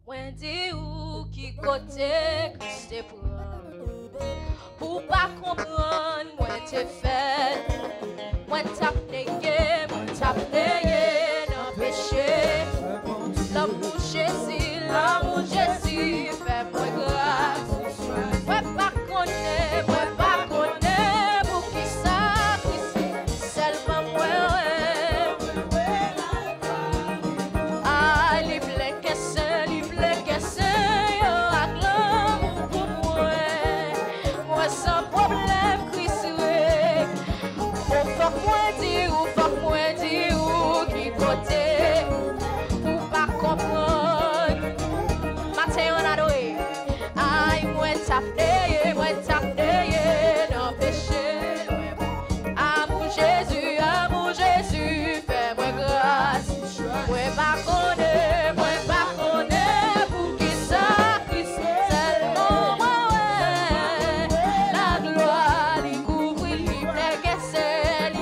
Moi dis où qui côté Christ te prend. Pour pas comprendre, moi t'es fait. Moi t'as payé dans le péché. L'amour Jésus, fais-moi grâce. Moi pas connaître, pour qui ça, seulement moi. Ah, les bleus que c'est, yo, acclame pour moi. Moi sans problème, Christ, faut moi dire où, qui côté, pour pas comprendre. Matin on a doué, aïe, moi t'apneye dans le péché. Amour Jésus, fais-moi grâce. Moi pas connaître, pour qui ça, Christ, seulement moi, ouais. La gloire, il couvre, il plaît que c'est,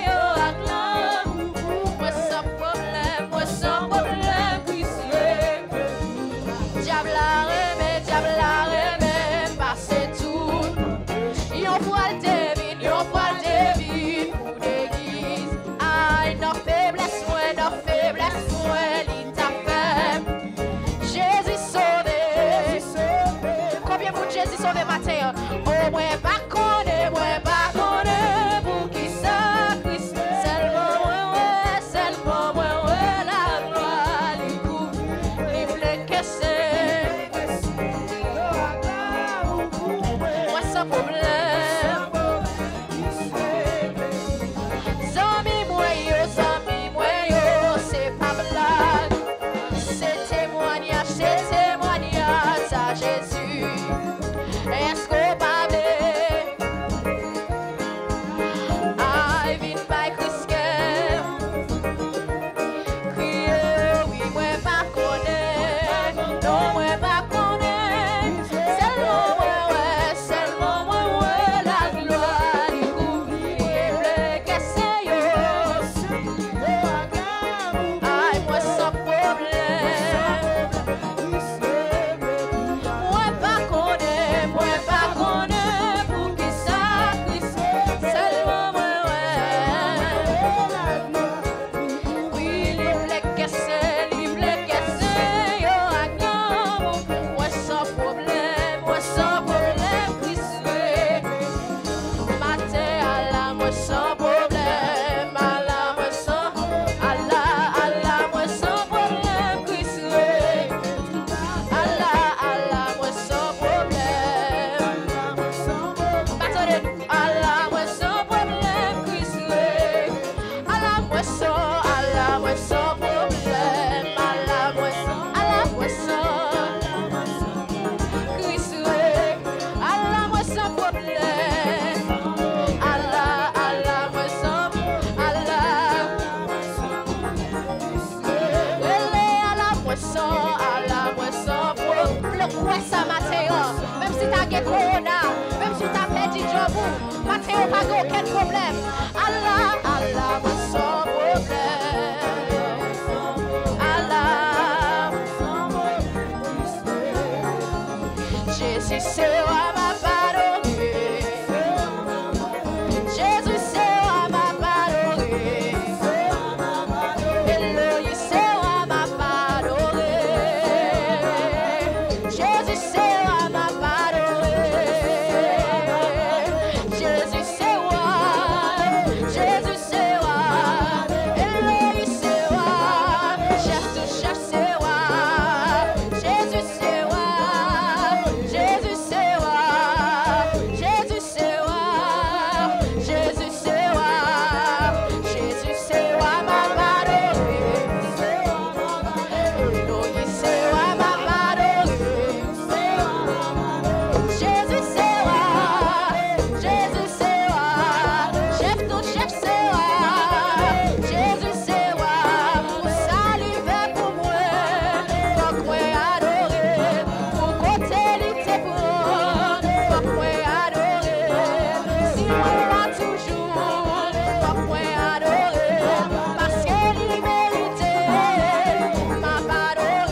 yo, acclame. Moi sans problème, Christ, diable la remet, passer tout. Yon voile devine pour l'église. Aïe, nos faiblesses, il t'a fait. Jésus sauvé. Combien de Jésus sauvé matin? Oh, moi pas connaître, pour qui ça, Christ. Seulement moi, la gloire, il couvre, il plaît que c'est. Moi sans problème. Zami moi yo, c'est pas blague. C'est témoignage à Jésus. Est-ce qu'on parle? I vin by Christ. Crier, oui, moi pas connaître. Non, moi pas connaître. Seulement moi, la gloire, il couvre, il plaît que c'est yo. Aïe, moi sans problème. Moi pas connaître, pour qui ça, Christ, seulement moi, oui, il plaît que c'est, yo, acclame. Moi sans problème, Christ, matin à la, moi sans problème, à la, moi sans problème, Christ, à la, moi sans problème. Attendez, à la, moi sans problème, Christ, à la, moi sans problème, Christ, à la, moi sans problème, à la, moi sans, à la, moi sans problème. Ouais, ça matin, même si t'as gagné corona, même si t'as perdu job, matin, pas aucun problème. À la, moi sans problème. Jésus sera ma parole. Jésus sera ma parole. Elohim sera ma parole. Jésus sera ma parole. Jésus sera. Elohim sera. Chef de chef sera. Jésus sera. Parce qu'elle y méritait ma parole.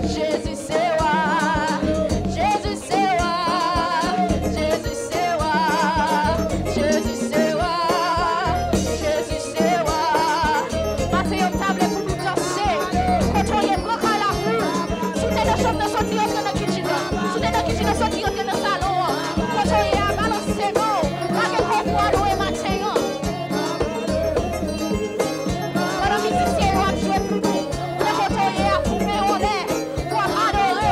Jésus c'est roi. Jésus c'est roi. Jésus c'est roi. Jésus c'est roi. Jésus c'est roi. Passez une table pour nous danser. Contrôlez le grand à la rue. Soutenez le chambre de sortir dans la kitchen. Soutenez la kitchen de sortir dans le salon. Contrôlez à balancer nous. Avec le poids et matin. Para musicien, on a joué pour nous. On a contrôlé à couper, on est. Pour adorer.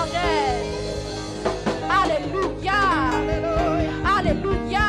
l'éternel. Alléluia. Alléluia.